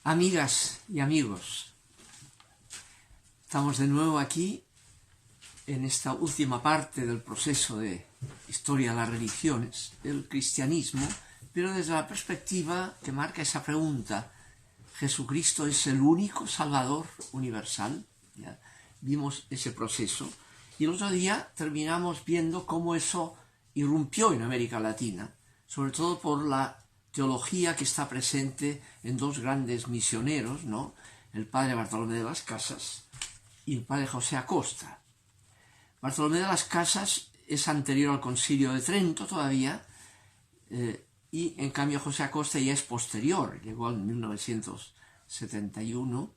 Amigas y amigos, estamos de nuevo aquí en esta última parte del proceso de historia de las religiones, del cristianismo, pero desde la perspectiva que marca esa pregunta: ¿Jesucristo es el único Salvador universal? ¿Ya? Vimos ese proceso y el otro día terminamos viendo cómo eso irrumpió en América Latina, sobre todo por la teología que está presente en dos grandes misioneros, ¿no? El padre Bartolomé de las Casas y el padre José Acosta. Bartolomé de las Casas es anterior al Concilio de Trento todavía, y en cambio José Acosta ya es posterior, llegó en 1971,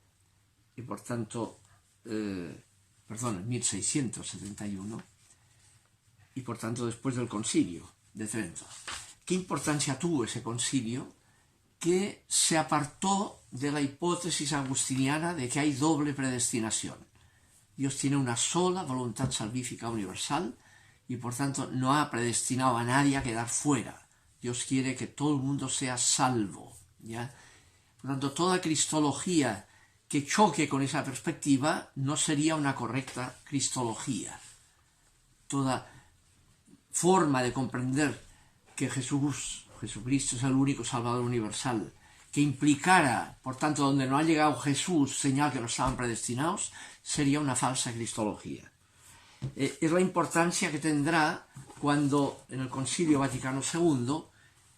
y por tanto, en 1671, y por tanto después del Concilio de Trento. ¿Qué importancia tuvo ese concilio? Que se apartó de la hipótesis agustiniana de que hay doble predestinación. Dios tiene una sola voluntad salvífica universal y por tanto no ha predestinado a nadie a quedar fuera. Dios quiere que todo el mundo sea salvo, ¿ya? Por tanto, toda cristología que choque con esa perspectiva no sería una correcta cristología. Toda forma de comprender que Jesucristo es el único Salvador universal, que implicara, por tanto, donde no ha llegado Jesús, señal que no estaban predestinados, sería una falsa cristología. Es la importancia que tendrá cuando en el Concilio Vaticano II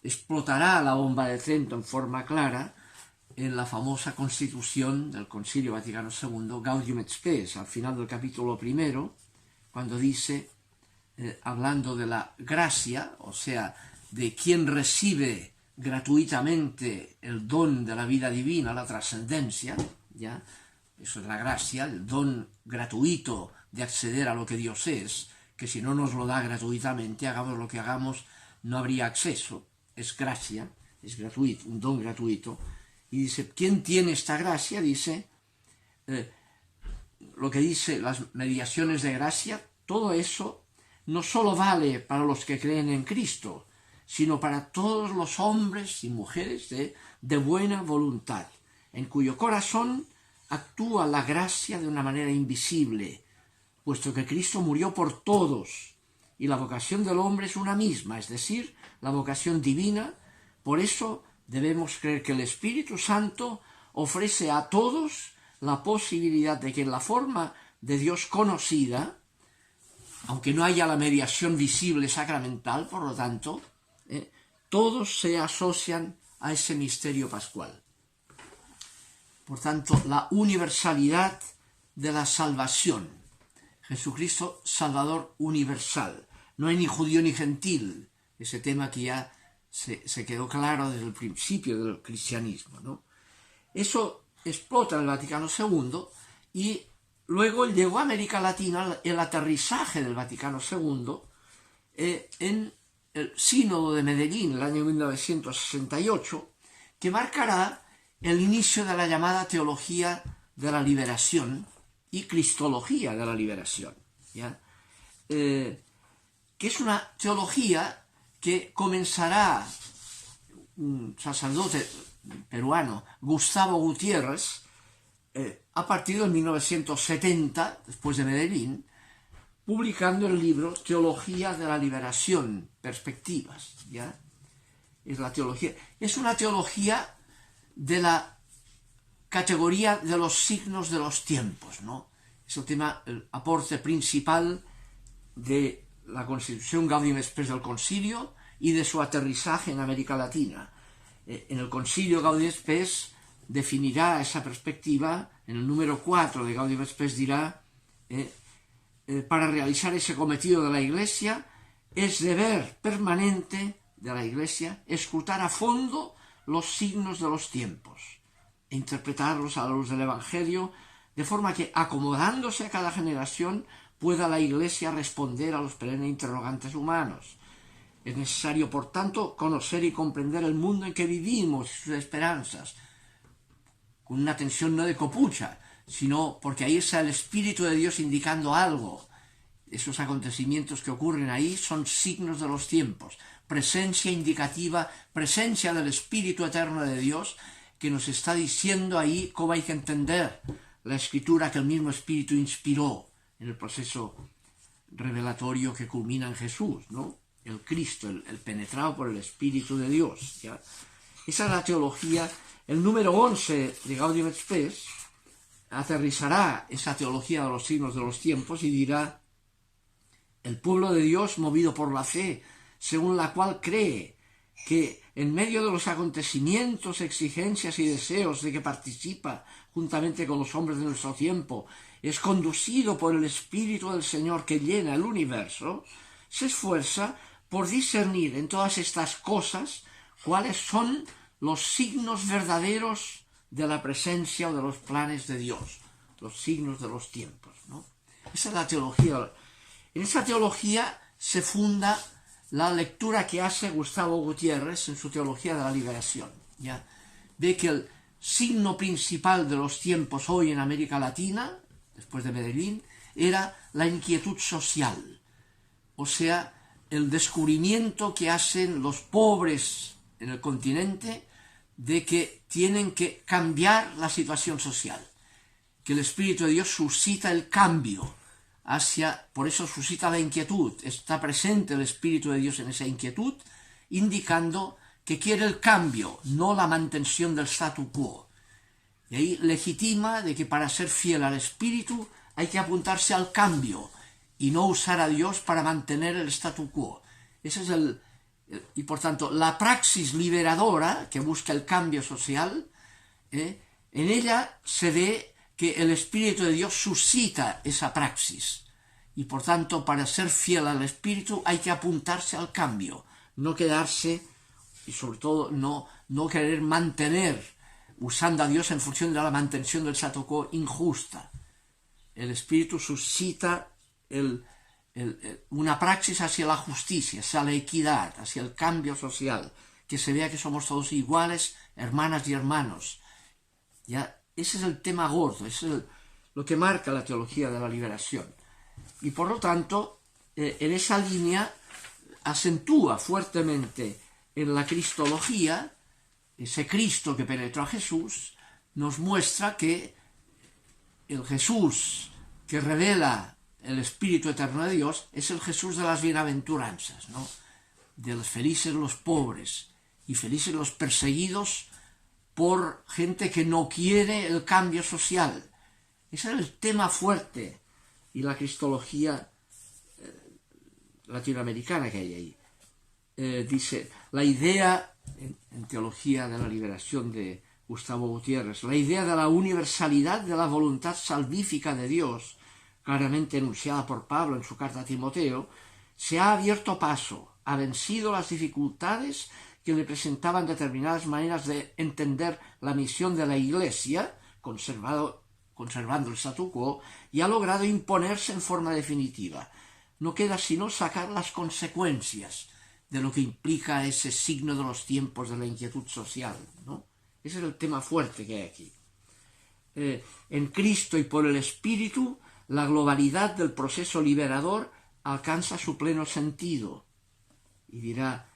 explotará la bomba de Trento en forma clara en la famosa constitución del Concilio Vaticano II, Gaudium et Spes, al final del capítulo primero, cuando dice, hablando de la gracia, o sea, de quien recibe gratuitamente el don de la vida divina, la trascendencia, ¿ya? Eso es la gracia, el don gratuito de acceder a lo que Dios es, que si no nos lo da gratuitamente, hagamos lo que hagamos, no habría acceso. Es gracia, es gratuito, un don gratuito. Y dice, ¿quién tiene esta gracia? Dice, lo que dice las mediaciones de gracia, todo eso no solo vale para los que creen en Cristo, sino para todos los hombres y mujeres de buena voluntad, en cuyo corazón actúa la gracia de una manera invisible, puesto que Cristo murió por todos, y la vocación del hombre es una misma, es decir, la vocación divina. Por eso debemos creer que el Espíritu Santo ofrece a todos la posibilidad de que en la forma de Dios conocida, aunque no haya la mediación visible sacramental, por lo tanto, todos se asocian a ese misterio pascual. Por tanto, la universalidad de la salvación. Jesucristo, Salvador universal. No hay ni judío ni gentil. Ese tema que ya se quedó claro desde el principio del cristianismo, ¿no? Eso explota en el Vaticano II y luego llegó a América Latina el aterrizaje del Vaticano II en el Sínodo de Medellín, el año 1968, que marcará el inicio de la llamada teología de la liberación y cristología de la liberación, ¿ya? Que es una teología que comenzará un sacerdote peruano, Gustavo Gutiérrez, a partir de 1970, después de Medellín, publicando el libro Teología de la Liberación, Perspectivas, ¿ya? Es la teología, es una teología de la categoría de los signos de los tiempos, ¿no? Es el tema, el aporte principal de la Constitución Gaudium et Spes del Concilio y de su aterrizaje en América Latina. En el Concilio Gaudium et Spes definirá esa perspectiva, en el número 4 de Gaudium et Spes dirá, para realizar ese cometido de la Iglesia, es deber permanente de la Iglesia escrutar a fondo los signos de los tiempos e interpretarlos a la luz del Evangelio, de forma que, acomodándose a cada generación, pueda la Iglesia responder a los perennes interrogantes humanos. Es necesario, por tanto, conocer y comprender el mundo en que vivimos y sus esperanzas, con una atención no de copucha, sino porque ahí está el Espíritu de Dios indicando algo. Esos acontecimientos que ocurren ahí son signos de los tiempos, presencia indicativa, presencia del Espíritu eterno de Dios, que nos está diciendo ahí cómo hay que entender la escritura que el mismo Espíritu inspiró en el proceso revelatorio que culmina en Jesús, ¿no? El Cristo, el penetrado por el Espíritu de Dios, ¿ya? Esa es la teología. El número 11 de Gaudium et Spes aterrizará esa teología de los signos de los tiempos y dirá: el pueblo de Dios, movido por la fe, según la cual cree que en medio de los acontecimientos, exigencias y deseos de que participa juntamente con los hombres de nuestro tiempo, es conducido por el Espíritu del Señor que llena el universo, se esfuerza por discernir en todas estas cosas cuáles son los signos verdaderos de la presencia o de los planes de Dios, los signos de los tiempos, ¿no? Esa es la teología. En esa teología se funda la lectura que hace Gustavo Gutiérrez en su Teología de la Liberación, ¿ya? Ve que el signo principal de los tiempos hoy en América Latina, después de Medellín, era la inquietud social, o sea, el descubrimiento que hacen los pobres en el continente de que tienen que cambiar la situación social, que el Espíritu de Dios suscita el cambio por eso suscita la inquietud, está presente el Espíritu de Dios en esa inquietud, indicando que quiere el cambio, no la mantención del statu quo. Y ahí legitima de que para ser fiel al Espíritu hay que apuntarse al cambio y no usar a Dios para mantener el statu quo. Ese es y por tanto, la praxis liberadora que busca el cambio social, en ella se ve que el Espíritu de Dios suscita esa praxis. Y por tanto, para ser fiel al Espíritu hay que apuntarse al cambio, no quedarse, y sobre todo no querer mantener, usando a Dios en función de la mantención del statu quo injusta. El Espíritu suscita una praxis hacia la justicia, hacia la equidad, hacia el cambio social, que se vea que somos todos iguales, hermanas y hermanos. Ya, ese es el tema gordo, ese es lo que marca la teología de la liberación. Y por lo tanto, en esa línea acentúa fuertemente en la cristología, ese Cristo que penetró a Jesús, nos muestra que el Jesús que revela el Espíritu Eterno de Dios es el Jesús de las bienaventuranzas, ¿no? De los felices los pobres y felices los perseguidos por gente que no quiere el cambio social. Ese es el tema fuerte y la cristología latinoamericana que hay ahí. Dice, la idea, en Teología de la Liberación de Gustavo Gutiérrez, la idea de la universalidad de la voluntad salvífica de Dios, claramente enunciada por Pablo en su carta a Timoteo, se ha abierto paso, ha vencido las dificultades que le presentaban determinadas maneras de entender la misión de la Iglesia, conservando el statu quo, y ha logrado imponerse en forma definitiva. No queda sino sacar las consecuencias de lo que implica ese signo de los tiempos de la inquietud social, ¿no? Ese es el tema fuerte que hay aquí. En Cristo y por el Espíritu, la globalidad del proceso liberador alcanza su pleno sentido. Y dirá,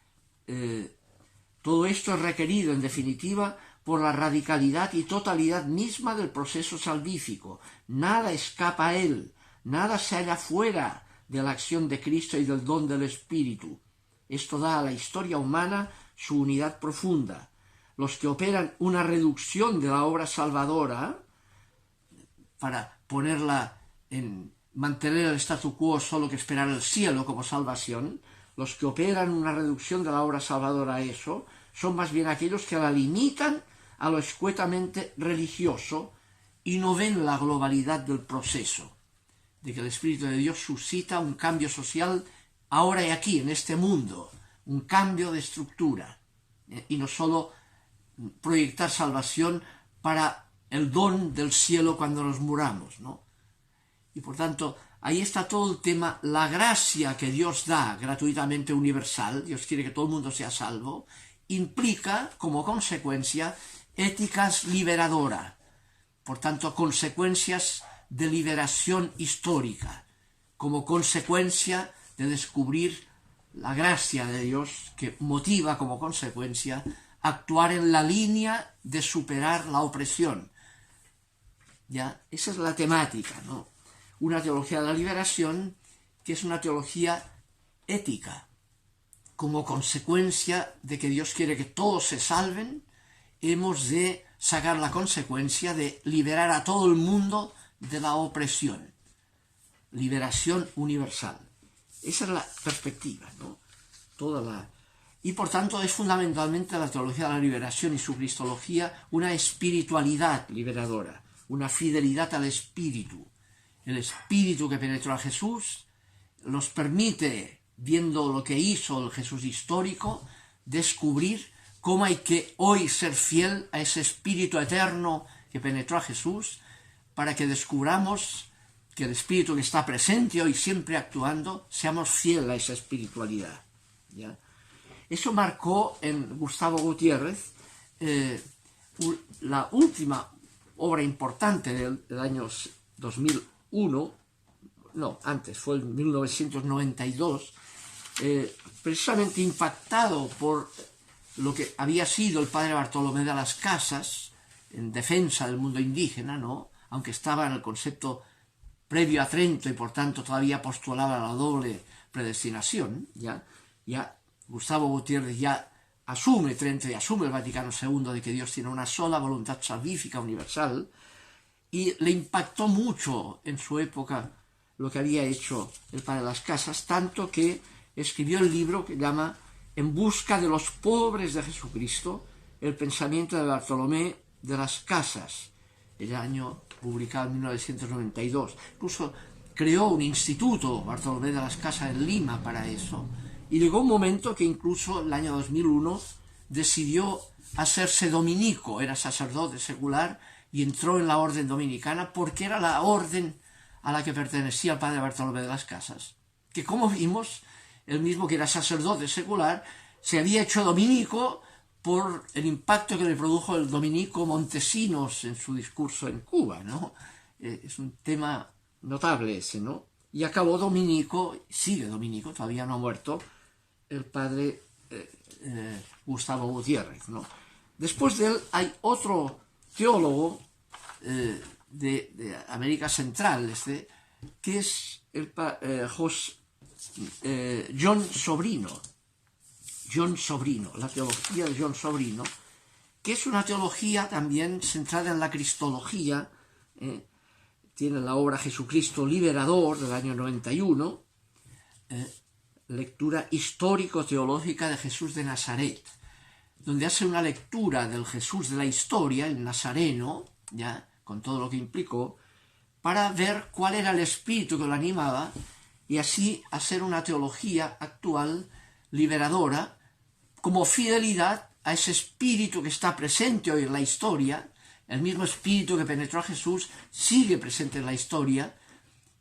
todo esto es requerido, en definitiva, por la radicalidad y totalidad misma del proceso salvífico. Nada escapa a él, nada se halla fuera de la acción de Cristo y del don del Espíritu. Esto da a la historia humana su unidad profunda. Los que operan una reducción de la obra salvadora, para ponerla en mantener el statu quo solo que esperar el cielo como salvación, los que operan una reducción de la obra salvadora a eso, son más bien aquellos que la limitan a lo escuetamente religioso y no ven la globalidad del proceso, de que el Espíritu de Dios suscita un cambio social ahora y aquí, en este mundo, un cambio de estructura, y no solo proyectar salvación para el don del cielo cuando nos muramos, ¿no? Y por tanto, ahí está todo el tema, la gracia que Dios da gratuitamente universal, Dios quiere que todo el mundo sea salvo, implica, como consecuencia, éticas liberadoras, por tanto, consecuencias de liberación histórica, como consecuencia de descubrir la gracia de Dios que motiva como consecuencia actuar en la línea de superar la opresión. ¿Ya? Esa es la temática, ¿no? Una teología de la liberación que es una teología ética, como consecuencia de que Dios quiere que todos se salven, hemos de sacar la consecuencia de liberar a todo el mundo de la opresión. Liberación universal. Esa es la perspectiva, ¿no? Y por tanto es fundamentalmente la teología de la liberación y su cristología una espiritualidad liberadora, una fidelidad al espíritu. El espíritu que penetró a Jesús nos permite, viendo lo que hizo el Jesús histórico, descubrir cómo hay que hoy ser fiel a ese espíritu eterno que penetró a Jesús, para que descubramos que el espíritu que está presente hoy, siempre actuando, seamos fieles a esa espiritualidad. ¿Ya? Eso marcó en Gustavo Gutiérrez la última obra importante del año 2001, no, antes, fue en 1992, precisamente impactado por lo que había sido el padre Bartolomé de las Casas, en defensa del mundo indígena, ¿no? Aunque estaba en el concepto previo a Trento y por tanto todavía postulaba la doble predestinación, ya Gustavo Gutiérrez ya asume Trento y asume el Vaticano II de que Dios tiene una sola voluntad salvífica universal, y le impactó mucho en su época lo que había hecho el padre de las Casas, tanto que escribió el libro que llama En busca de los pobres de Jesucristo, el pensamiento de Bartolomé de las Casas, el año publicado en 1992. Incluso creó un instituto, Bartolomé de las Casas, en Lima para eso, y llegó un momento que incluso el año 2001 decidió hacerse dominico, era sacerdote secular y entró en la orden dominicana porque era la orden a la que pertenecía el padre Bartolomé de las Casas, que como vimos, él mismo que era sacerdote secular, se había hecho dominico por el impacto que le produjo el dominico Montesinos en su discurso en Cuba, ¿no? Es un tema notable ese, ¿no? Y acabó dominico, sigue dominico, todavía no ha muerto, el padre Gustavo Gutiérrez, ¿no? Después de él hay otro teólogo de América Central, que es John Sobrino, la teología de John Sobrino, que es una teología también centrada en la cristología. Tiene la obra Jesucristo Liberador del año 91, lectura histórico-teológica de Jesús de Nazaret, donde hace una lectura del Jesús de la historia, el nazareno, ya con todo lo que implicó, para ver cuál era el espíritu que lo animaba y así hacer una teología actual liberadora como fidelidad a ese espíritu que está presente hoy en la historia. El mismo espíritu que penetró a Jesús sigue presente en la historia,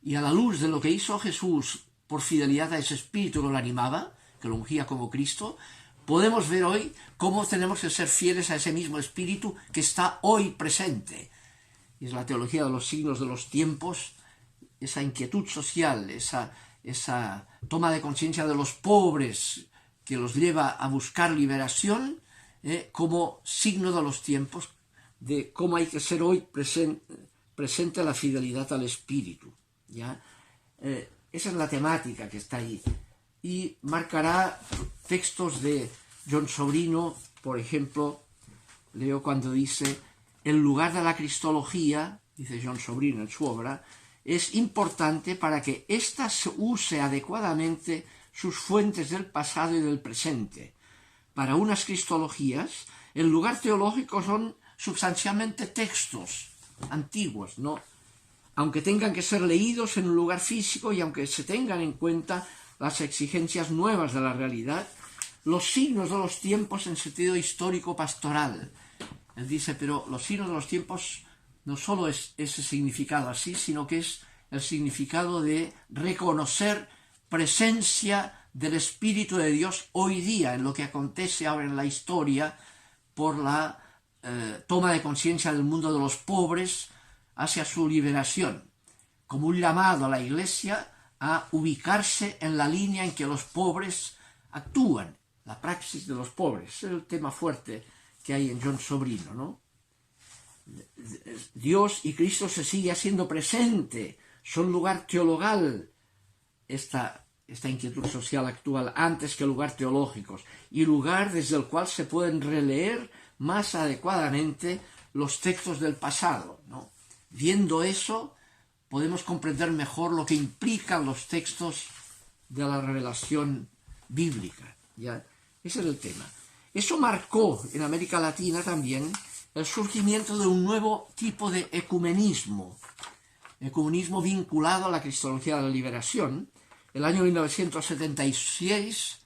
y a la luz de lo que hizo Jesús por fidelidad a ese espíritu que lo animaba, que lo ungía como Cristo, podemos ver hoy cómo tenemos que ser fieles a ese mismo espíritu que está hoy presente. Y es la teología de los signos de los tiempos, esa inquietud social, esa toma de conciencia de los pobres que los lleva a buscar liberación como signo de los tiempos, de cómo hay que ser hoy presente la fidelidad al espíritu. ¿Ya? Esa es la temática que está ahí. Y marcará textos de John Sobrino, por ejemplo, leo cuando dice: el lugar de la cristología, dice John Sobrino en su obra, es importante para que ésta se use adecuadamente sus fuentes del pasado y del presente. Para unas cristologías, el lugar teológico son sustancialmente textos antiguos, ¿no? Aunque tengan que ser leídos en un lugar físico y aunque se tengan en cuenta las exigencias nuevas de la realidad, los signos de los tiempos en sentido histórico-pastoral. Él dice, pero los signos de los tiempos no solo es ese significado así, sino que es el significado de reconocer presencia del Espíritu de Dios hoy día en lo que acontece ahora en la historia por la toma de conciencia del mundo de los pobres hacia su liberación, como un llamado a la Iglesia a ubicarse en la línea en que los pobres actúan, la praxis de los pobres. Es el tema fuerte que hay en John Sobrino, ¿no? Dios y Cristo se sigue haciendo presente, son lugar teologal, esta inquietud social actual, antes que lugar teológicos, y lugar desde el cual se pueden releer más adecuadamente los textos del pasado, ¿no? Viendo eso, podemos comprender mejor lo que implican los textos de la revelación bíblica, ¿ya? Ese es el tema. Eso marcó en América Latina también el surgimiento de un nuevo tipo de ecumenismo vinculado a la cristología de la liberación. El año 1976,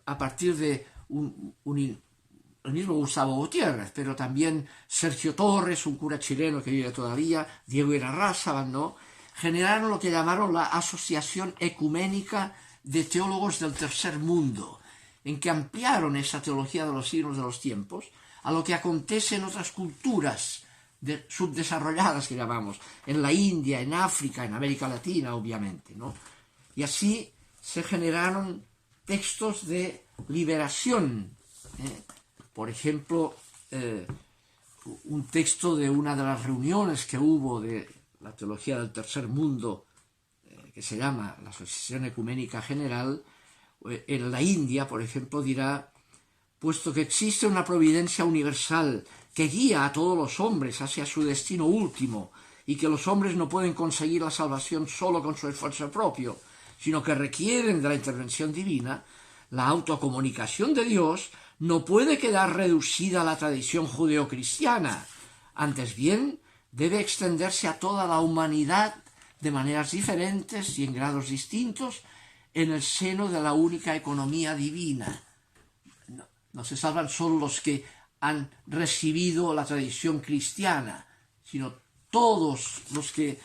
a partir de el mismo Gustavo Gutiérrez, pero también Sergio Torres, un cura chileno que vive todavía, Diego Irarrázaval, ¿no?, generaron lo que llamaron la Asociación Ecuménica de Teólogos del Tercer Mundo, en que ampliaron esa teología de los signos de los tiempos a lo que acontece en otras culturas subdesarrolladas, que llamamos, en la India, en África, en América Latina, obviamente, ¿no? Y así se generaron textos de liberación. Por ejemplo, un texto de una de las reuniones que hubo de la teología del tercer mundo, que se llama la Asociación Ecuménica General, en la India, por ejemplo, dirá: puesto que existe una providencia universal que guía a todos los hombres hacia su destino último, y que los hombres no pueden conseguir la salvación solo con su esfuerzo propio, sino que requieren de la intervención divina, la autocomunicación de Dios no puede quedar reducida a la tradición judeocristiana. Antes bien, debe extenderse a toda la humanidad de maneras diferentes y en grados distintos en el seno de la única economía divina. No se salvan solo los que han recibido la tradición cristiana, sino todos los que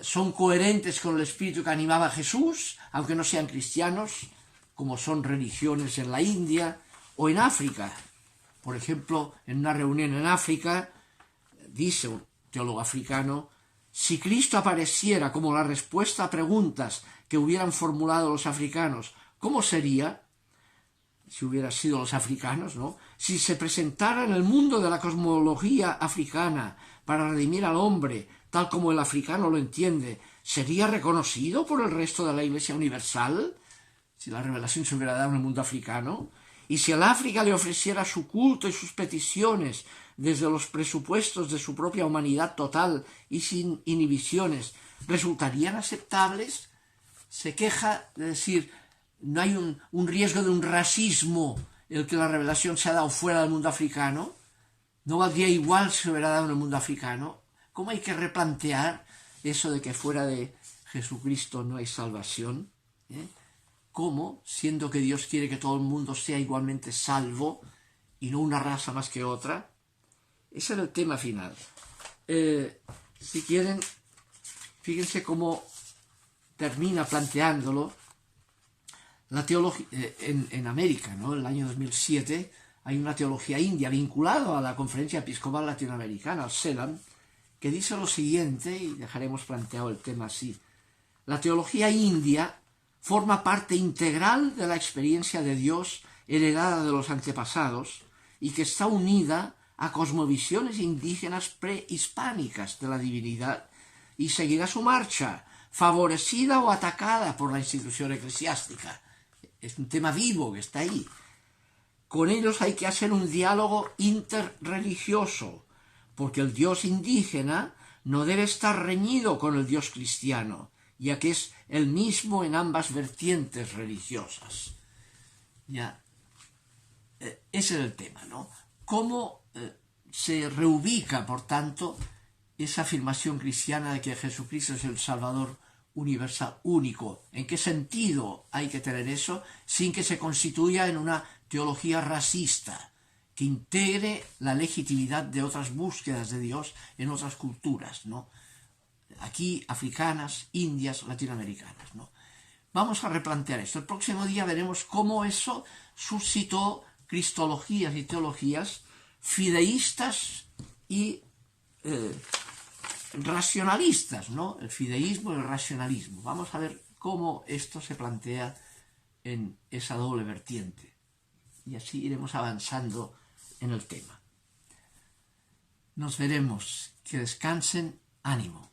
son coherentes con el espíritu que animaba a Jesús, aunque no sean cristianos, como son religiones en la India o en África. Por ejemplo, en una reunión en África, dice un teólogo africano: si Cristo apareciera como la respuesta a preguntas que hubieran formulado los africanos, ¿cómo sería? Si hubiera sido los africanos, ¿no? Si se presentara en el mundo de la cosmología africana para redimir al hombre, tal como el africano lo entiende, ¿sería reconocido por el resto de la Iglesia Universal? Si la revelación se hubiera dado en el mundo africano. Y si el África le ofreciera su culto y sus peticiones desde los presupuestos de su propia humanidad total y sin inhibiciones, ¿resultarían aceptables? Se queja de decir: ¿no hay un riesgo de un racismo el que la revelación se ha dado fuera del mundo africano? ¿No valdría igual si se hubiera dado en el mundo africano? ¿Cómo hay que replantear eso de que fuera de Jesucristo no hay salvación? ¿Cómo, siendo que Dios quiere que todo el mundo sea igualmente salvo y no una raza más que otra? Ese era el tema final. Si quieren, fíjense cómo termina planteándolo la teología en América, ¿no? En el año 2007 hay una teología india vinculada a la Conferencia Episcopal Latinoamericana, al CELAM, que dice lo siguiente, y dejaremos planteado el tema así: la teología india forma parte integral de la experiencia de Dios heredada de los antepasados y que está unida a cosmovisiones indígenas prehispánicas de la divinidad, y seguirá su marcha, favorecida o atacada por la institución eclesiástica. Es un tema vivo que está ahí. Con ellos hay que hacer un diálogo interreligioso, porque el Dios indígena no debe estar reñido con el Dios cristiano, ya que es el mismo en ambas vertientes religiosas. Ya, ese es el tema, ¿no? ¿Cómo se reubica, por tanto, esa afirmación cristiana de que Jesucristo es el Salvador universal, único? ¿En qué sentido hay que tener eso sin que se constituya en una teología racista que integre la legitimidad de otras búsquedas de Dios en otras culturas, ¿no? Aquí, africanas, indias, latinoamericanas, ¿no? Vamos a replantear esto. El próximo día veremos cómo eso suscitó cristologías y teologías fideístas y racionalistas, ¿no? El fideísmo y el racionalismo. Vamos a ver cómo esto se plantea en esa doble vertiente. y así iremos avanzando en el tema. Nos veremos. Que descansen. Ánimo.